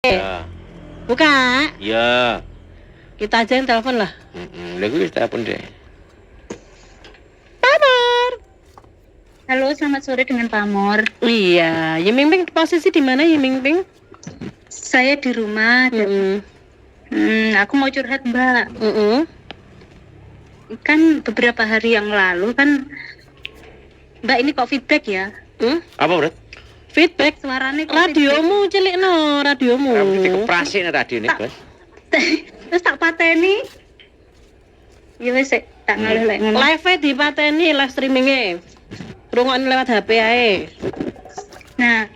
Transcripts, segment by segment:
Ya. Buka. Ya. Kita aja yang telepon lah. Lah gue telepon deh. Pamor. Halo, selamat sore dengan Pamor. Iya, Yiming Ping posisi di mana Yiming Ping? Saya di rumah. Aku mau curhat, Mbak. Kan beberapa hari yang lalu kan Mbak ini kok feedback ya? Apa, Bro? Feedback Suaranya kok radiomu cilik no, radiomu. Kamu dikeprasin radio ini, Bos. Terus tak pateni. Ya wis tak ngalih lek ngono. Live dipateni live streamingnya. Rungokne lewat HP ae. Nah,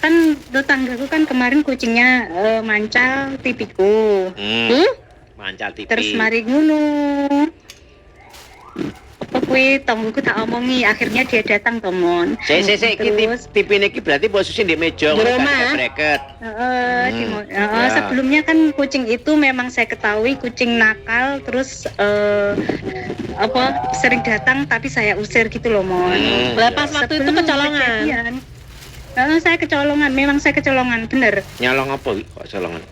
kan tetanggaku kan kemarin kucingnya mancal tipiku. Mancal TV. Terus mari ngono. Apa kuwi tonggoku tak omongi, akhirnya dia datang tomon. Sik TV niki berarti posisi di meja Di rumah. bracket. Sebelumnya kan kucing itu memang saya ketahui kucing nakal, terus sering datang tapi saya usir gitu loh, Mon. Pas waktu itu kecolongan. Saya kecolongan, memang saya kecolongan, bener. Nyolong apa kok colongan?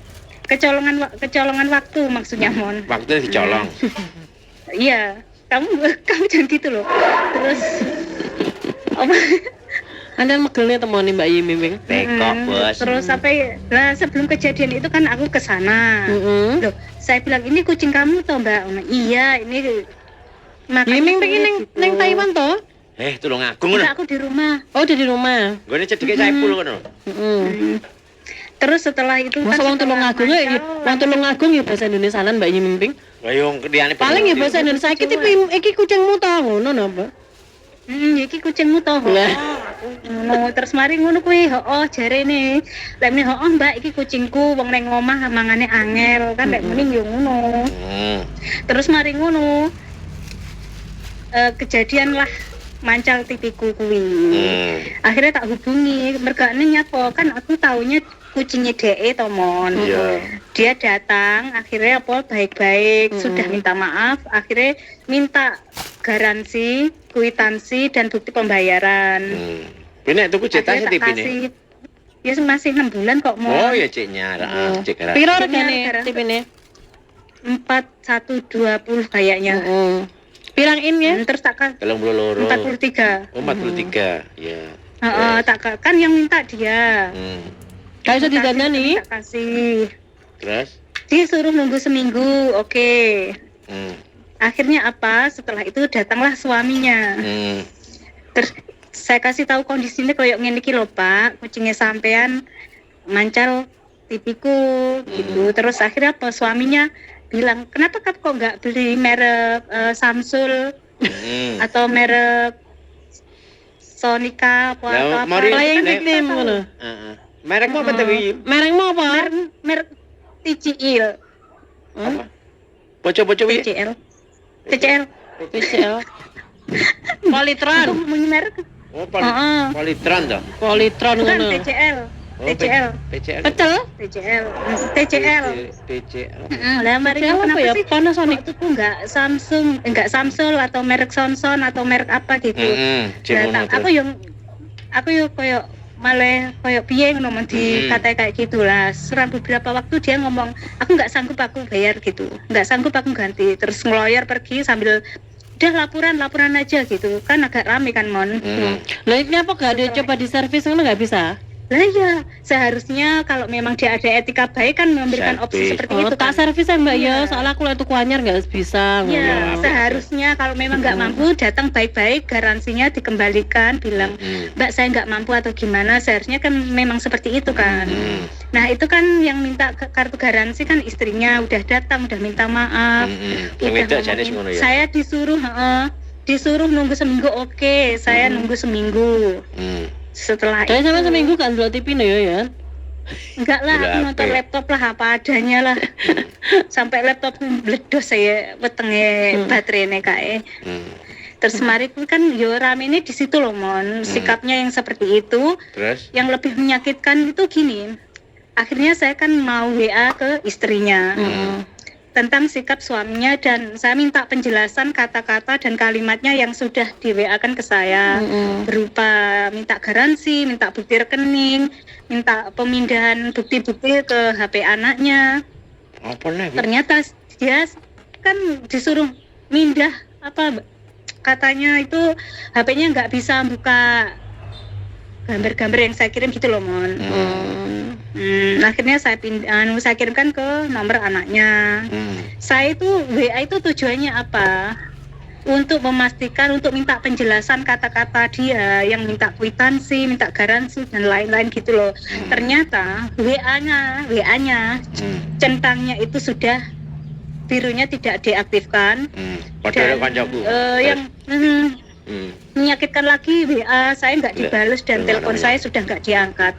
Kecolongan waktu maksudnya, Mon. Waktunya dicolong. Iya, kamu jangan gitu loh. Terus apa? Anda megelnya temoni Mbak Yiming Ping. Tekok, Bos. Terus sebelum kejadian itu kan aku ke sana. Loh, saya bilang ini kucing kamu toh, Mbak. Iya, ini Yiming Ping neng Taiwan toh? Tulung agung ngono. Aku di rumah. Oh, udah di rumah. Gone cedeke Saipul ngono. Terus setelah itu masa wong Tulung Agung ya, wong Tulung Agung ya bahasa Indonesianan Mbak Yiming Ping. Lah yo liyane paling ya bahasa Indonesia iki kucingmu toh ngono napa? Iki kucingmu toh. Ngono terus mari ngono kuwi, jarene. Lek meni Mbak iki kucingku wong nang omah mangane angel kan lek meni yo ngono. Terus mari ngono. Kejadian lah mancal tipiku kuwi. Akhirnya tak hubungi, mergane nyapa kan aku taunya kucingnya DE Tomon. Dia datang, akhirnya baik-baik, sudah minta maaf, akhirnya minta garansi, kwitansi dan bukti pembayaran. Ini tuku cetaknya TV ini. Ya masih 6 bulan kok, Mon. Oh ya ceknya, cek garansi. Piro regane TV ini? 4120 kayaknya. Pirang in ya? Terus tak kan 43. Oh, 43. Ya. Kan yang minta dia. Kalau bisa didandani? Tak kasih. Terus? Dia suruh nunggu seminggu, oke. Akhirnya apa? Setelah itu datanglah suaminya. Terus saya kasih tahu kondisinya kayak ngene iki lho, Pak. Kucingnya sampean mancal tipiku gitu. Terus akhirnya apa? Suaminya bilang, kenapa kok nggak beli merek Samsul atau merek Sonica atau apa? Yang nickname ngono. Merekmu apa tadi? Merekmu apa? Merek TCL. Apa? Bocor-bocor wi? TCL. Politron. Itu punya merek. Oh, Politron toh. Politron ngono. TCL. TCL. Pecel? TCL. Lah mari apa ya? Panasonic itu enggak Samsung atau merek Sonson atau merek apa gitu. Aku yang koyo malah koyo piye ngono dikatai kayak gitulah. Serang beberapa waktu dia ngomong, aku enggak sanggup aku bayar gitu. Enggak sanggup aku ganti. Terus ngeloyor pergi sambil udah laporan aja gitu. Kan agak rame kan, Mon. Lah ini apa enggak ada coba di servis ngono enggak bisa? Lah ya, seharusnya kalau memang dia ada etika baik kan memberikan opsi seperti itu. Tak servis ya Mbak ya, soalnya aku itu anyar nggak bisa. Ya, seharusnya kalau memang nggak mampu datang baik-baik, garansinya dikembalikan, bilang Mbak saya nggak mampu atau gimana, seharusnya kan memang seperti itu kan. Nah itu kan yang minta kartu garansi kan istrinya udah datang, udah minta maaf. Saya disuruh nunggu seminggu, oke, saya nunggu seminggu. Setelah itu sama seminggu kan dua TV nih ya? Enggak lah, aku nonton laptop lah apa adanya lah. Sampai laptop meledos saya wetenge baterainya kae. Terus mari kan yo rame ini di situ loh, Mon. Sikapnya yang seperti itu. Terus? Yang lebih menyakitkan itu gini. Akhirnya saya kan mau WA ke istrinya. tentang sikap suaminya dan saya minta penjelasan kata-kata dan kalimatnya yang sudah di WA-kan ke saya berupa minta garansi, minta bukti rekening, minta pemindahan bukti-bukti ke HP anaknya. Apa nih? Ternyata dia kan disuruh mindah katanya itu HP-nya nggak bisa buka gambar-gambar yang saya kirim gitu loh, Mon. Akhirnya saya kirimkan ke nomor anaknya. Saya itu WA itu tujuannya apa? Untuk memastikan, untuk minta penjelasan kata-kata dia yang minta kwitansi, minta garansi dan lain-lain gitu loh. Ternyata WA-nya centangnya itu sudah birunya tidak diaktifkan. Padahal kancaku. Yang menyakitkan lagi WA saya nggak dibalas dan telepon saya sudah nggak diangkat.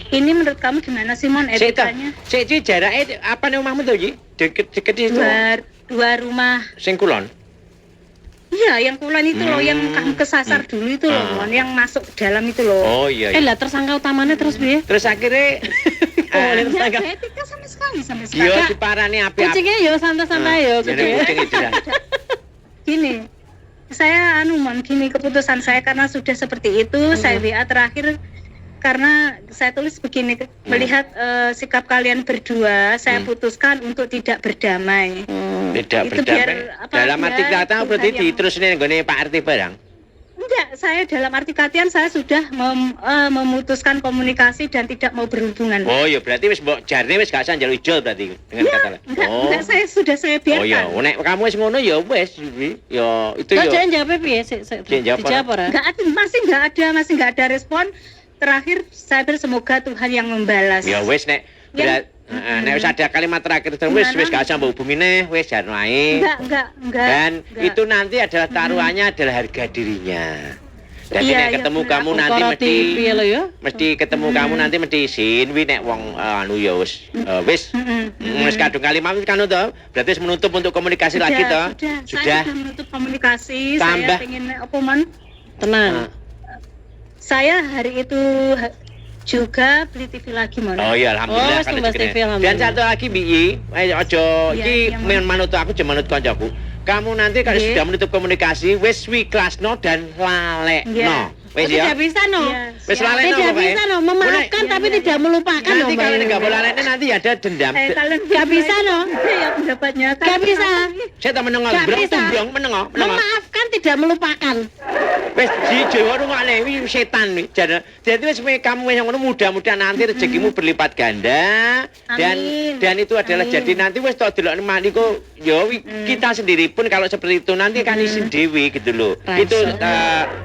Ini menurut kamu gimana sih, Mon, etikanya? Sik jarake apa nih omahmu tuh, Ji? Deket itu. Dua rumah. Sing kulon. Iya, yang kulon itu loh, yang kamu kesasar dulu itu loh, Mon, yang masuk ke dalam itu loh. Oh iya. Lah tersangka utamanya terus piye? Terus akhirnya Nggak ada etika sama sekali sampai sekarang. yo diparani api-api. Kucingnya yo santai-santai yo Jadi kucing. kucing itu dah. Gini, saya Mon, gini keputusan saya karena sudah seperti itu, saya WA terakhir karena saya tulis begini, melihat sikap kalian berdua, saya putuskan untuk tidak berdamai. Tidak Itu biar berdamai. Dalam arti kata berarti diterusin nggone Pak RT barang. Enggak, saya dalam arti katian saya sudah memutuskan komunikasi dan tidak mau berhubungan. Oh iya, berarti wis mbok jarne wis gak usah njaluk ijol berarti dengan kata lain. Enggak, saya biarkan. Oh iya, nek kamu wis ngono ya wis, ya itu ya. Kok jangan jawab piye? Dijawab ora? Masih nggak ada respon. Terakhir saya semoga Tuhan yang membalas. Ya wis nek nek wis ada kalimat terakhir terus wis gak usah mbok hubungi neh, wis jan wae. Enggak. Dan itu nanti adalah taruhannya adalah harga dirinya. Jadi nek ketemu kamu nanti mesti ketemu kamu nanti mesti isin wi nek wong anu ya wis wis kadung kalimat kan to, berarti wis menutup untuk komunikasi lagi to. Sudah. Saya menutup komunikasi. Tambah. Saya pengen apa, Mon? Tenang. Saya hari itu juga beli TV lagi, Mon. Oh iya, alhamdulillah. Tumbas TV, Dan satu lagi Bi, ojo iki manut aku aja manut kancaku. Kamu nanti kalau sudah menutup komunikasi wis wiklasno dan lalekno. Wis ya. Tidak bisa no. Wis lalekno Tidak bisa no, memaafkan tapi tidak melupakan no. Nanti kalau enggak boleh lalekno nanti ada dendam. Enggak bisa no. Ya pendapatnya. Enggak bisa. Saya tak menengok, brong menengok. Memaafkan tidak melupakan. Wis di Jawa rungokne iki setan nih. Jadi wis kamu wis ngono mudah-mudahan nanti rezekimu berlipat ganda dan itu adalah jadi nanti wis tok delokne mati kok ya kita sendiri pun kalau seperti itu nanti kan isin dewi gitu loh. Itu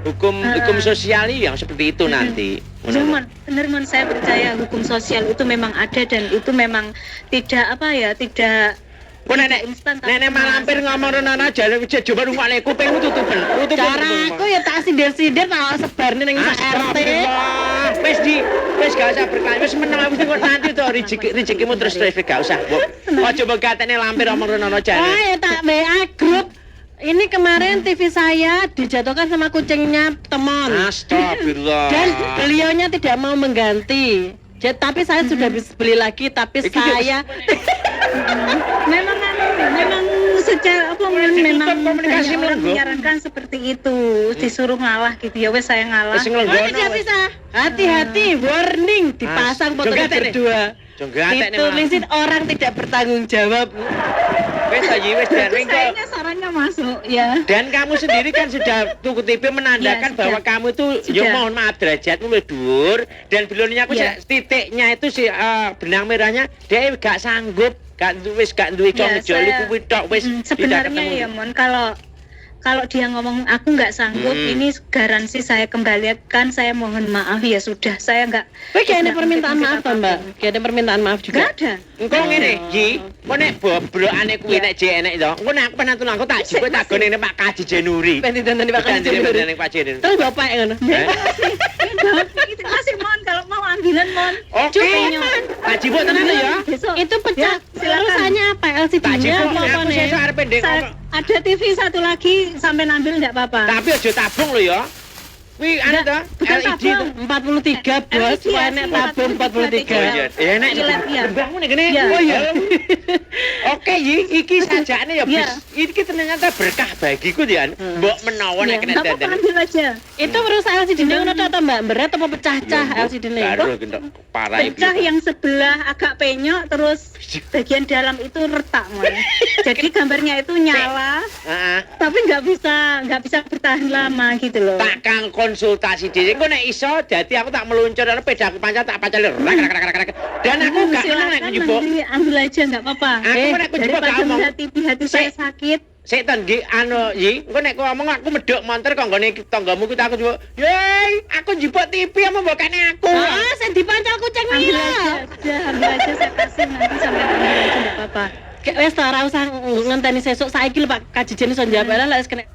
hukum sosial yang seperti itu nanti. Bener, Mon, saya percaya hukum sosial itu memang ada dan itu memang tidak tidak Kok nenek malampir ngomong rono aja coba rungokne kupingmu tutupen. Caraku ya tak sindir-sindir tak sebarne ning sak RT. Wis gak usah berkali wis meneng wis nanti to rezekimu terus gak usah. Aja mbok katene lampir ngomong rono aja. Ya tak WA grup. Ini kemarin TV saya dijatuhkan sama kucingnya teman. Astagfirullah. Dan beliaunya tidak mau mengganti. Tapi saya sudah bisa beli lagi tapi saya memang secara memang komunikasi menyarankan seperti itu, disuruh ngalah gitu ya wes saya ngalah. Tidak bisa. Hati-hati, warning dipasang fotonya berdua. Ditulisin orang tidak bertanggung jawab. Wes Kayaknya sarannya masuk ya. Dan kamu sendiri kan sudah tuku TV menandakan bahwa kamu itu ya mohon maaf derajatmu lebih dhuwur dan belurnya aku titiknya itu si benang merahnya dia gak sanggup gak duwe joli kuwi tok wis sebenarnya ya Mon kalau dia ngomong aku nggak sanggup ini garansi saya kembalikan saya mohon maaf ya sudah saya nggak. Kayak ada permintaan maaf Mbak. Kayak ada permintaan maaf juga. Nggak ada. Engko ngene Ji, kok nek bobrokane kuwi nek jek enek to. Engko nek penantun aku tak jupuk tak gone ning Pak Kaji Jenuri. Ben ditandani Pak Kaji Jenuri ning Pak Jenuri. Terus bapak ngono. Itu kasih Mon kalau mau ambilan Mon. Oke. Pak Jibuk tenan ya. Itu pecah. Urusannya apa? LCD-nya apa nih? Ada TV satu lagi sampai ambil enggak apa-apa. Tapi aja tabung lho ya. Kuwi anu to, LED to 43 bos, enek tabung 43. Enek. Bangmu nek kene. Oh iya. Oke, iki sajane ya Iya. iki ternyata berkah bagiku ya. Mbok menawa nek kena Nggak apa-apa, dandan. ambil aja. Itu merusak LCD-ne ngono to Mbak? Berat apa pecah-cah LCD-ne? Karo kentok parah iki. Pecah yang sebelah agak penyok, terus bagian dalam itu retak mulai. Jadi gambarnya itu nyala, Heeh. tapi nggak bisa bertahan lama gitu loh. Tak kang konsultasi dhewe. Engko nek iso dadi aku tak meluncur ana pedaku panca tak pacale rak. Dan aku gak menang nek Silakan, njupuk. nanti ambil aja nggak apa-apa. Aku nek njupuk gak Daripada omong. hati saya sakit. Sik to nggih anu Yi, engko nek kowe ngomong aku medhok montor kok nggone tanggamu ku tak aku njupuk. Yey, aku njupuk TV apa mbok kene aku. Ah, sing dipancal kucing Ambil Mila. ambil aja saya kasih nanti sampai ambil aja nggak apa-apa. Wes ora usah ngenteni sesuk saiki lho Pak Kajijen iso njawab lah wis kena